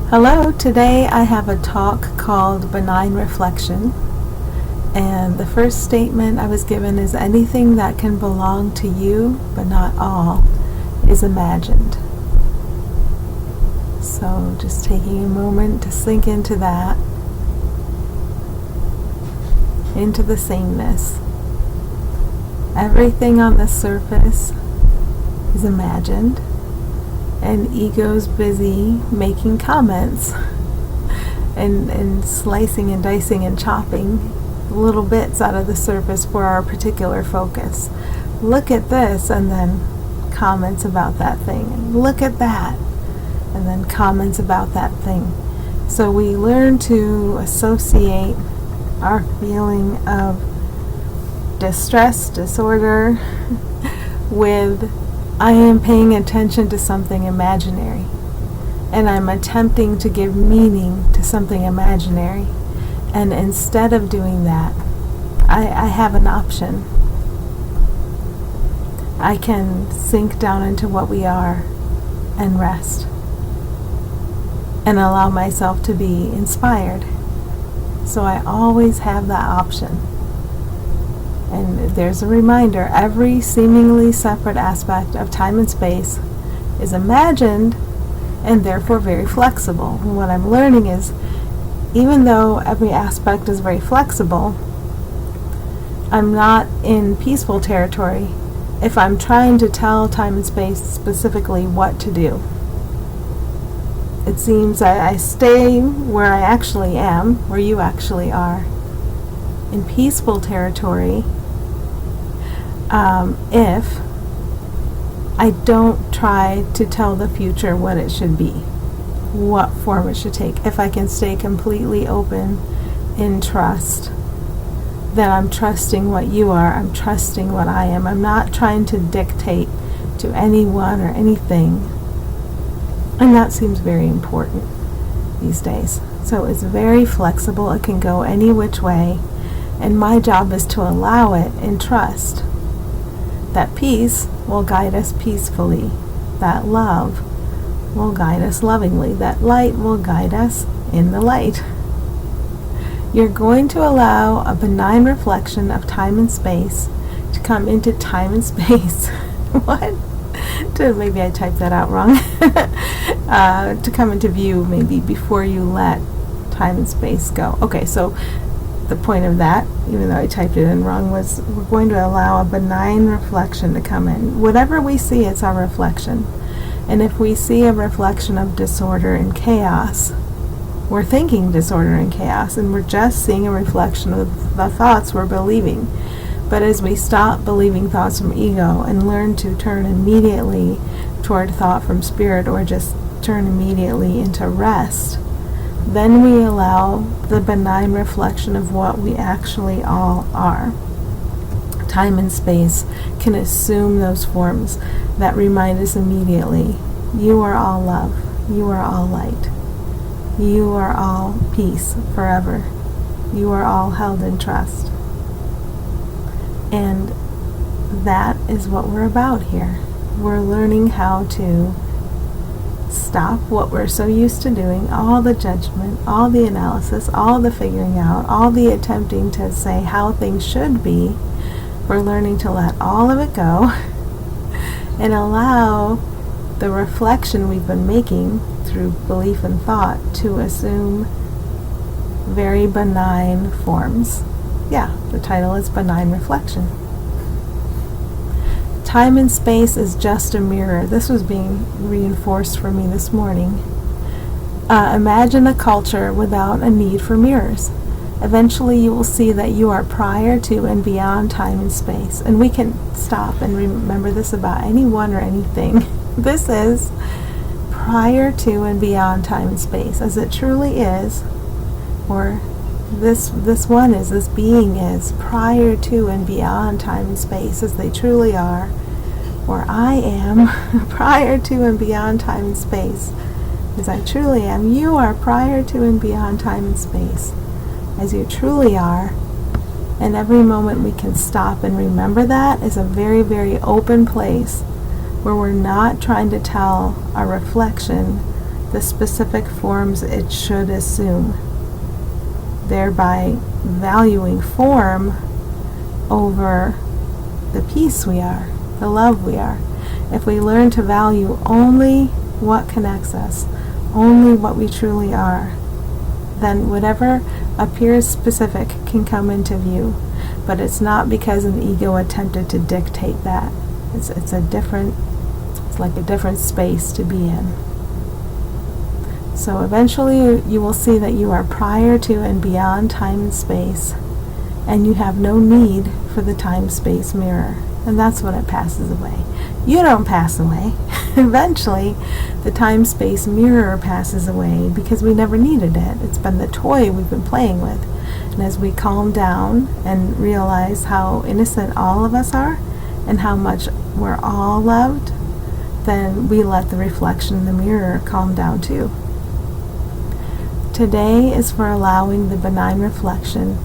Hello, today I have a talk called Benign Reflection, and the first statement I was given is anything that can belong to you, but not all, is imagined. So just taking a moment to sink into that, into the sameness. Everything on the surface is imagined, and ego's busy making comments and slicing and dicing and chopping little bits out of the surface for our particular focus. Look at this, and then comments about that thing. Look at that, and then comments about that thing. So we learn to associate our feeling of distress, disorder, with I am paying attention to something imaginary, and I'm attempting to give meaning to something imaginary. And instead of doing that, I have an option. I can sink down into what we are and rest and allow myself to be inspired. So I always have that option. And there's a reminder, every seemingly separate aspect of time and space is imagined and therefore very flexible. And what I'm learning is, even though every aspect is very flexible, I'm not in peaceful territory if I'm trying to tell time and space specifically what to do. It seems I stay where I actually am, where you actually are, in peaceful territory, if I don't try to tell the future what it should be, what form it should take. If I can stay completely open in trust, then I'm trusting what you are, I'm trusting what I am. I'm not trying to dictate to anyone or anything. And that seems very important these days. So it's very flexible, it can go any which way. And my job is to allow it in trust. That peace will guide us peacefully. That love will guide us lovingly. That light will guide us in the light. You're going to allow a benign reflection of time and space to come into time and space. What? Maybe I typed that out wrong. To come into view maybe before you let time and space go. Okay, so the point of that, even though I typed it in wrong, was we're going to allow a benign reflection to come in. Whatever we see, it's our reflection. And if we see a reflection of disorder and chaos, we're thinking disorder and chaos, and we're just seeing a reflection of the thoughts we're believing. But as we stop believing thoughts from ego and learn to turn immediately toward thought from spirit, or just turn immediately into rest, then we allow the benign reflection of what we actually all are. Time and space can assume those forms that remind us immediately, you are all love, you are all light, you are all peace forever, you are all held in trust. And that is what we're about here. We're learning how to stop what we're so used to doing, all the judgment, all the analysis, all the figuring out, all the attempting to say how things should be. We're learning to let all of it go and allow the reflection we've been making through belief and thought to assume very benign forms. Yeah, the title is Benign Reflection. Time and space is just a mirror. This was being reinforced for me this morning. Imagine a culture without a need for mirrors. Eventually you will see that you are prior to and beyond time and space. And we can stop and remember this about anyone or anything. This is prior to and beyond time and space, as it truly is, or this being is prior to and beyond time and space, as they truly are, or I am prior to and beyond time and space, as I truly am. You are prior to and beyond time and space, as you truly are. And every moment we can stop and remember that is a very, very open place where we're not trying to tell our reflection the specific forms it should assume, thereby valuing form over the peace we are, the love we are. If we learn to value only what connects us, only what we truly are, then whatever appears specific can come into view. But it's not because an ego attempted to dictate that. It's like a different space to be in. So eventually you will see that you are prior to and beyond time and space, and you have no need for the time-space mirror. And that's when it passes away. You don't pass away. Eventually, the time-space mirror passes away because we never needed it. It's been the toy we've been playing with. And as we calm down and realize how innocent all of us are and how much we're all loved, then we let the reflection in the mirror calm down too. Today is for allowing the benign reflection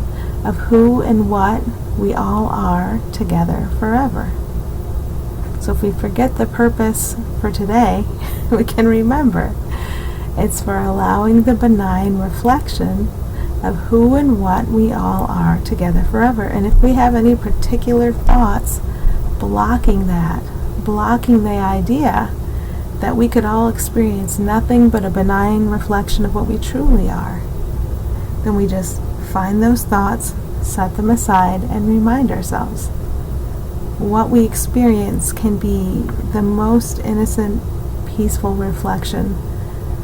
of who and what we all are together forever. So if we forget the purpose for today, we can remember. It's for allowing the benign reflection of who and what we all are together forever. And if we have any particular thoughts blocking that, blocking the idea that we could all experience nothing but a benign reflection of what we truly are, then we just find those thoughts, set them aside, and remind ourselves. What we experience can be the most innocent, peaceful reflection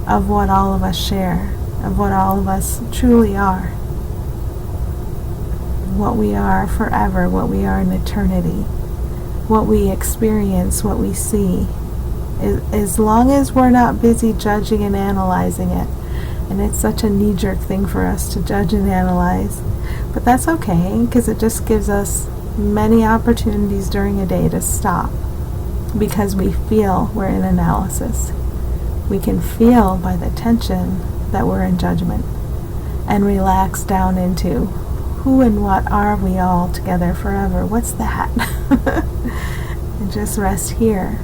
of what all of us share, of what all of us truly are. What we are forever, what we are in eternity, what we experience, what we see. As long as we're not busy judging and analyzing it. And it's such a knee-jerk thing for us to judge and analyze. But that's okay, because it just gives us many opportunities during a day to stop, because we feel we're in analysis. We can feel by the tension that we're in judgment, and relax down into who and what are we all together forever. What's that? And just rest here.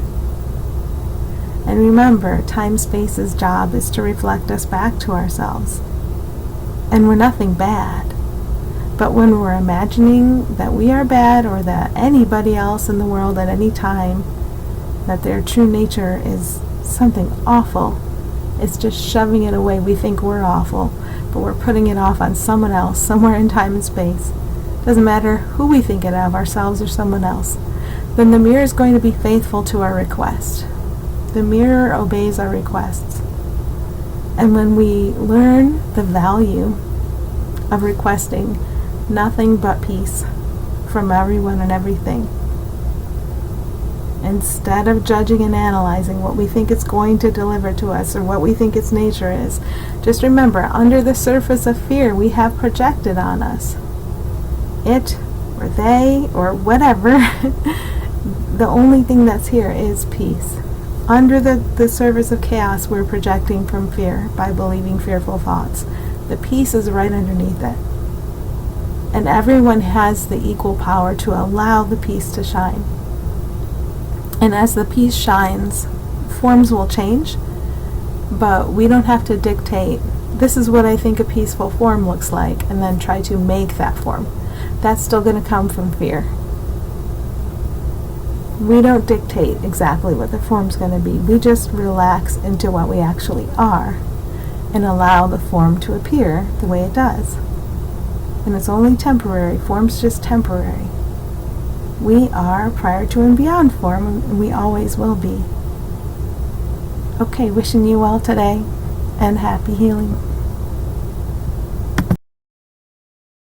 And remember, time-space's job is to reflect us back to ourselves. And we're nothing bad. But when we're imagining that we are bad, or that anybody else in the world at any time, that their true nature is something awful, it's just shoving it away. We think we're awful, but we're putting it off on someone else, somewhere in time and space. Doesn't matter who we think it of, ourselves or someone else. Then the mirror is going to be faithful to our request. The mirror obeys our requests. And when we learn the value of requesting nothing but peace from everyone and everything, instead of judging and analyzing what we think it's going to deliver to us or what we think its nature is, just remember, under the surface of fear we have projected on us, it or they or whatever, the only thing that's here is peace. Under the surface of chaos, we're projecting from fear by believing fearful thoughts. The peace is right underneath it. And everyone has the equal power to allow the peace to shine. And as the peace shines, forms will change, but we don't have to dictate, this is what I think a peaceful form looks like, and then try to make that form. That's still going to come from fear. We don't dictate exactly what the form's going to be. We just relax into what we actually are and allow the form to appear the way it does. And it's only temporary. Form's just temporary. We are prior to and beyond form, and we always will be. Okay, wishing you well today, and happy healing.